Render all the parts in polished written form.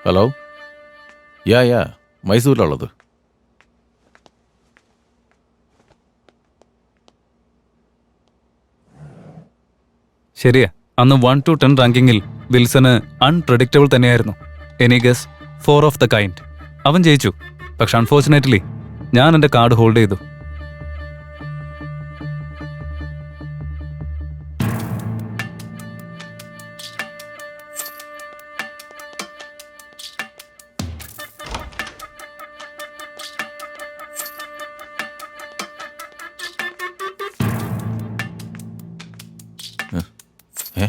Hello. യാ മൈസൂരിലുള്ളത്. ശരിയാ, അന്ന് 1 to 10 റാങ്കിങ്ങിൽ വിൽസന് അൺപ്രഡിക്റ്റബിൾ തന്നെയായിരുന്നു. Any guess 4 of the kind. അവൻ ജയിച്ചു. പക്ഷെ അൺഫോർച്ചുനേറ്റ്ലി ഞാൻ എൻ്റെ കാർഡ് ഹോൾഡ് ചെയ്തു. ഏ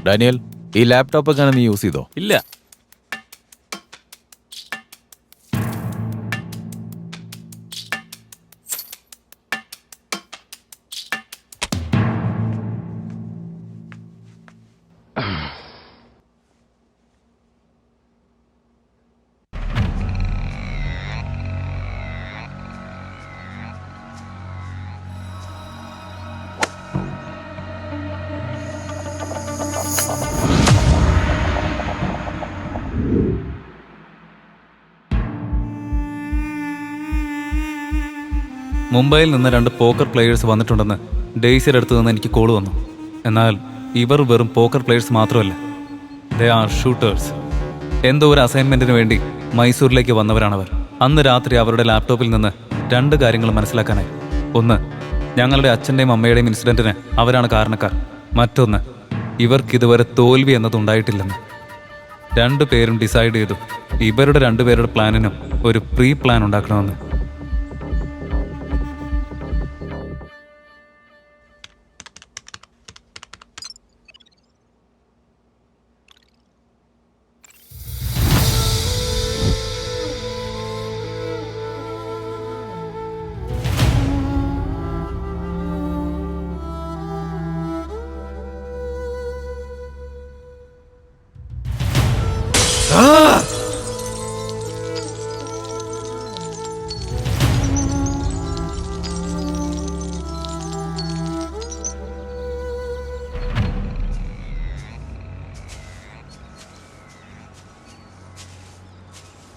ഡാനിയൽ, ഈ ലാപ്ടോപ്പ് എങ്ങനെ നീ യൂസ് ചെയ്തോ? ഇല്ല. മുംബൈയിൽ നിന്ന് 2 പോക്കർ പ്ലെയേഴ്സ് വന്നിട്ടുണ്ടെന്ന് ഡെയ്സിയുടെ അടുത്ത് നിന്ന് എനിക്ക് കോൾ വന്നു. എന്നാൽ ഇവർ വെറും പോക്കർ പ്ലെയേഴ്സ് മാത്രമല്ല, ദേ ആർ ഷൂട്ടേഴ്സ്. എന്തോ ഒരു അസൈൻമെന്റിന് വേണ്ടി മൈസൂരിലേക്ക് വന്നവരാണവർ. അന്ന് രാത്രി അവരുടെ ലാപ്ടോപ്പിൽ നിന്ന് 2 കാര്യങ്ങൾ മനസ്സിലാക്കാനായി. ഒന്ന്, ഞങ്ങളുടെ അച്ഛൻ്റെയും അമ്മയുടെയും ഇൻസിഡന്റിന് അവരാണ് കാരണക്കാർ. മറ്റൊന്ന്, ഇവർക്കിതുവരെ തോൽവി എന്നതുണ്ടായിട്ടില്ലെന്ന്. 2 പേരും ഡിസൈഡ് ചെയ്തു ഇവരുടെ 2 പേരുടെ പ്ലാനിനും ഒരു പ്രീ പ്ലാൻ ഉണ്ടാക്കണമെന്ന്.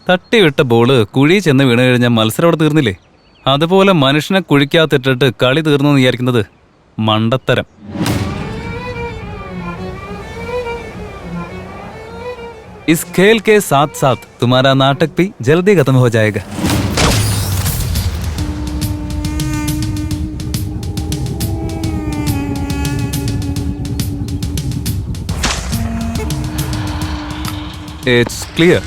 തട്ടിവിട്ട ബോള് കുഴി ചെന്ന് വീണ് കഴിഞ്ഞാൽ മത്സരം അവിടെ തീർന്നില്ലേ? അതുപോലെ മനുഷ്യനെ കുഴിക്കാത്തിട്ടിട്ട് കളി തീർന്നെന്ന് വിചാരിക്കുന്നത് മണ്ടത്തരം. ഇസ് ഖേൽ കെ സാത്ത് സാത്ത് തുമാരാ നാടക് ഭി ജൽദി ഖത്തം ഹോ ജായേഗാ. It's clear.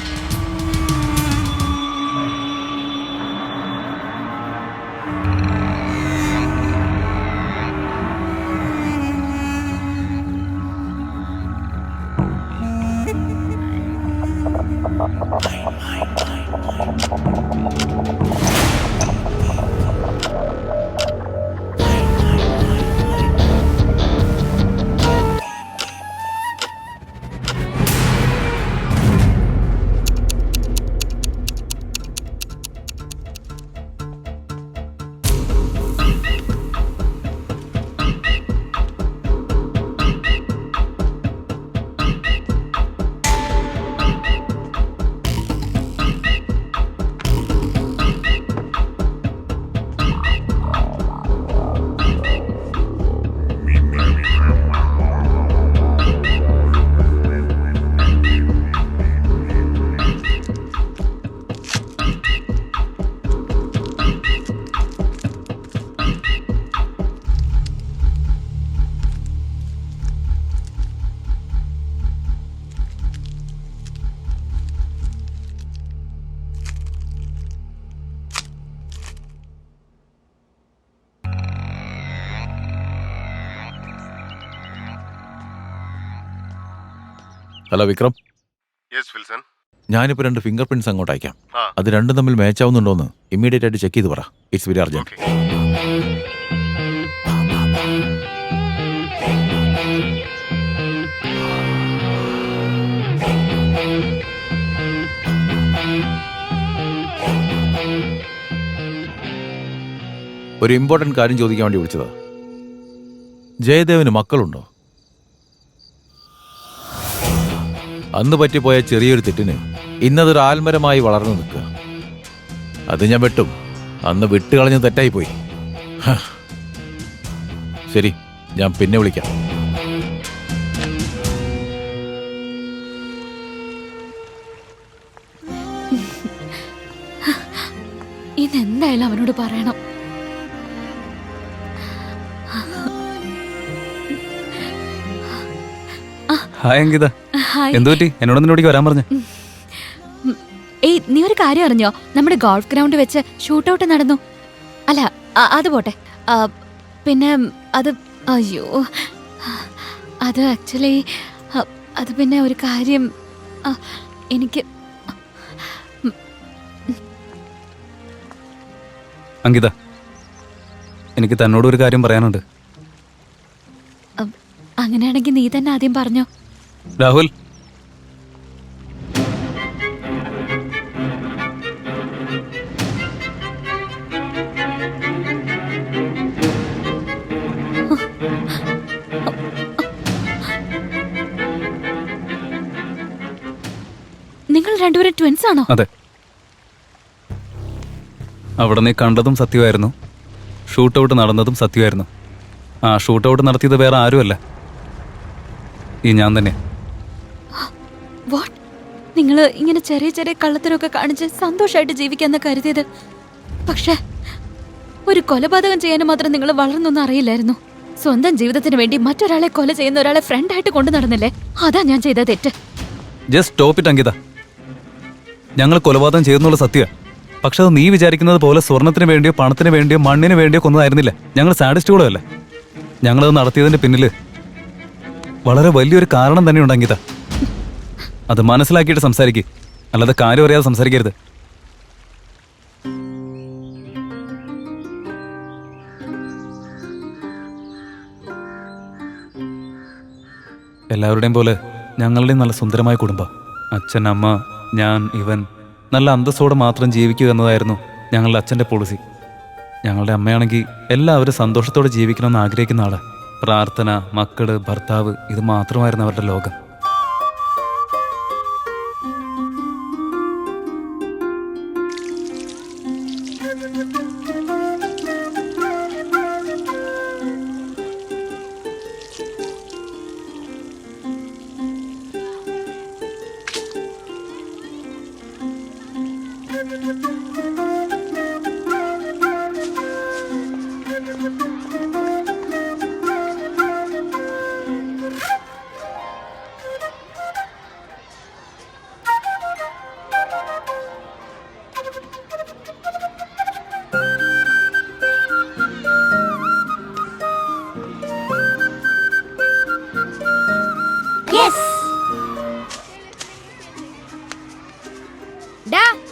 Hello Vikram. Yes Wilson. ഞാനിപ്പോൾ 2 ഫിംഗർ പ്രിന്റ്സ് അങ്ങോട്ട് അയക്കാം. അത് രണ്ടും തമ്മിൽ മാച്ച് ആവുന്നുണ്ടോന്ന് ഇമ്മീഡിയറ്റ് ആയിട്ട് ചെക്ക് ചെയ്ത് പറ. It's very urgent. ഒരു ഇമ്പോർട്ടന്റ് കാര്യം ചോദിക്കാൻ വേണ്ടി വിളിച്ചതാ. ജയദേവന് മക്കളുണ്ടോ? അന്ന് പറ്റിപ്പോയ ചെറിയൊരു തെറ്റിന് ഇന്നതൊരു ആൽമരമായി വളർന്നു നിൽക്കുക. അത് ഞാൻ വെട്ടും. അന്ന് വിട്ടുകളഞ്ഞ് തെറ്റായിപ്പോയി. ശരി, ഞാൻ പിന്നെ വിളിക്കാം. ഇതെന്തായാലും അവനോട് പറയണം. Hi Ankita, hi. എന്തു പറ്റി? എന്നോട് നിന്നോടേക്ക് വരാൻ പറഞ്ഞു. ഏയ്, നീ ഒരു കാര്യം അറിഞ്ഞോ? നമ്മുടെ ഗോൾഫ് ഗ്രൗണ്ട് വെച്ച് ഷൂട്ടൗട്ട് നടന്നു. അല്ല, അത് പോട്ടെ. പിന്നെ അത് അയ്യോ, അത് ആക്ച്വലി അത് പിന്നെ ഒരു കാര്യം എനിക്ക് അങ്കിത, എനിക്ക് തന്നോട് ഒരു കാര്യം പറയാനുണ്ട്. അങ്ങനെയാണെങ്കിൽ നീ തന്നെ ആദ്യം പറഞ്ഞോ. രാഹുൽ, നിങ്ങൾ രണ്ടുപേരും ട്വിൻസ് ആണോ? അതെ. അവിടെ നീ കണ്ടതും സത്യമായിരുന്നു, ഷൂട്ടൗട്ട് നടന്നതും സത്യമായിരുന്നു. ആ ഷൂട്ടൗട്ട് നടത്തിയത് വേറെ ആരുമല്ല, ഈ ഞാൻ തന്നെ. വാട്ട്? നിങ്ങൾ ഇങ്ങനെ ചെറിയ ചെറിയ കള്ളത്തരമൊക്കെ കാണിച്ച് സന്തോഷമായിട്ട് ജീവിക്കാന്ന് കരുതിയത്, പക്ഷെ ഒരു കൊലപാതകം ചെയ്യാൻ മാത്രം നിങ്ങൾ വളർന്നൊന്നും അറിയില്ലായിരുന്നു. സ്വന്തം ജീവിതത്തിന് വേണ്ടി മറ്റൊരാളെ കൊല ചെയ്യുന്ന ഒരാളെ ഫ്രണ്ടായിട്ട് കൊണ്ടു നടന്നില്ലേ? അതാ ഞാൻ ചെയ്ത തെറ്റ്. Just stop it Ankita. ഞങ്ങൾ കൊലപാതകം ചെയ്യുന്നുള്ള സത്യ, പക്ഷെ അത് നീ വിചാരിക്കുന്നത് പോലെ സ്വർണത്തിന് വേണ്ടിയോ പണത്തിന് വേണ്ടിയോ മണ്ണിന് വേണ്ടിയോ കൊന്നതായിരുന്നില്ല. ഞങ്ങൾ സാഡിസ്റ്റുകളും അല്ല. ഞങ്ങളത് നടത്തിയതിന്റെ പിന്നില് വളരെ വലിയൊരു കാരണം തന്നെ ഉണ്ട് അങ്കിത. അത് മനസ്സിലാക്കിയിട്ട് സംസാരിക്കുക, അല്ലാതെ കാര്യം അറിയാതെ സംസാരിക്കരുത്. എല്ലാവരുടെയും പോലെ ഞങ്ങളുടെയും നല്ല സുന്ദരമായ കുടുംബം. അച്ഛൻ, അമ്മ, ഞാൻ, ഇവൻ നല്ല അന്തസ്സോടെ മാത്രം ജീവിക്കുക എന്നതായിരുന്നു ഞങ്ങളുടെ അച്ഛൻ്റെ പോളിസി. ഞങ്ങളുടെ അമ്മയാണെങ്കിൽ എല്ലാവരും സന്തോഷത്തോടെ ജീവിക്കണമെന്ന് ആഗ്രഹിക്കുന്ന ആള്. പ്രാർത്ഥന, മക്കള്, ഭർത്താവ്, ഇത് മാത്രമായിരുന്നു അവരുടെ ലോകം.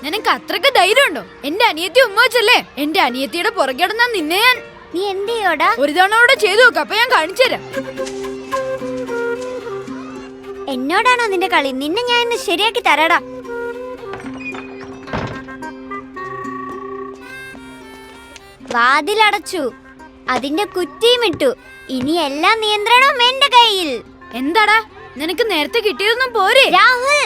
നിനക്ക് അത്രക്ക് ധൈര്യമുണ്ടോ? എന്റെ അനിയത്തി ഉമ്മ വെച്ചല്ലേ എന്റെ അനിയത്തിയുടെ പുറകെടന്നാ നിന്നെ ഞാൻ. നീ എന്ത് ചെയ്യോടാ? ഒരു തവണ അവിടെ ചെയ്തു നോക്ക, അപ്പൊ ഞാൻ കാണിച്ചു തരാം. എന്നോടാണോ നിന്റെ കളി? നിന്നെ ഞാൻ ഇന്ന് ശരിയാക്കി തരാടാ. വാതിലടച്ചു, അതിന്റെ കുറ്റിയും ഇട്ടു. ഇനി എല്ലാ നിയന്ത്രണവും എന്റെ കയ്യിൽ. എന്താടാ നിനക്ക് നേരത്തെ കിട്ടിയതൊന്നും പോരെ? രാഹുൽ,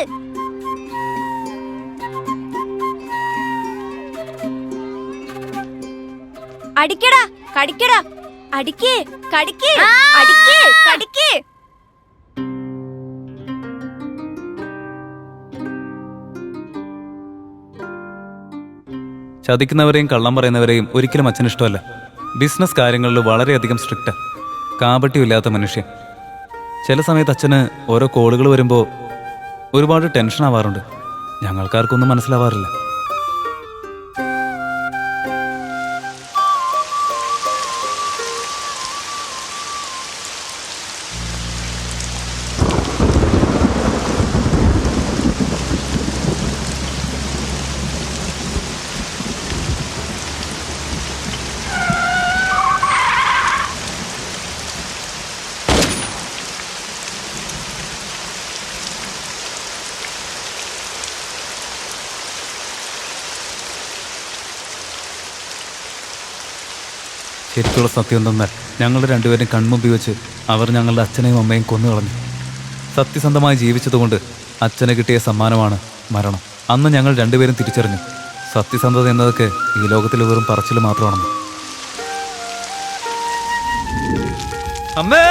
അടിക്കടാ, കടിക്കടാ, അടിക്ക്, കടിക്ക്, അടിക്ക്, കടിക്ക്. ചതിക്കുന്നവരെയും കള്ളം പറയുന്നവരെയും ഒരിക്കലും അച്ഛന് ഇഷ്ടമല്ല. ബിസിനസ് കാര്യങ്ങളിൽ വളരെയധികം സ്ട്രിക്റ്റാ. കാപട്യമില്ലാത്ത മനുഷ്യൻ. ചില സമയത്ത് അച്ഛന് ഓരോ കോളുകൾ വരുമ്പോൾ ഒരുപാട് ടെൻഷൻ ആവാറുണ്ട്. ഞങ്ങൾക്കാർക്കൊന്നും മനസ്സിലാവാറില്ല. ശരിക്കുള്ള സത്യം എന്തെന്നാൽ ഞങ്ങൾ രണ്ടുപേരും കൺമുമ്പിൽ വെച്ച് അവർ ഞങ്ങളുടെ അച്ഛനെയും അമ്മയും കൊന്നുകളഞ്ഞു. സത്യസന്ധമായി ജീവിച്ചതുകൊണ്ട് അച്ഛന് കിട്ടിയ സമ്മാനമാണ് മരണം. അന്ന് ഞങ്ങൾ രണ്ടുപേരും തിരിച്ചറിഞ്ഞു സത്യസന്ധത എന്നതൊക്കെ ഈ ലോകത്തിൽ വെറും പറച്ചിൽ മാത്രമാണെന്ന്. അമ്മേ!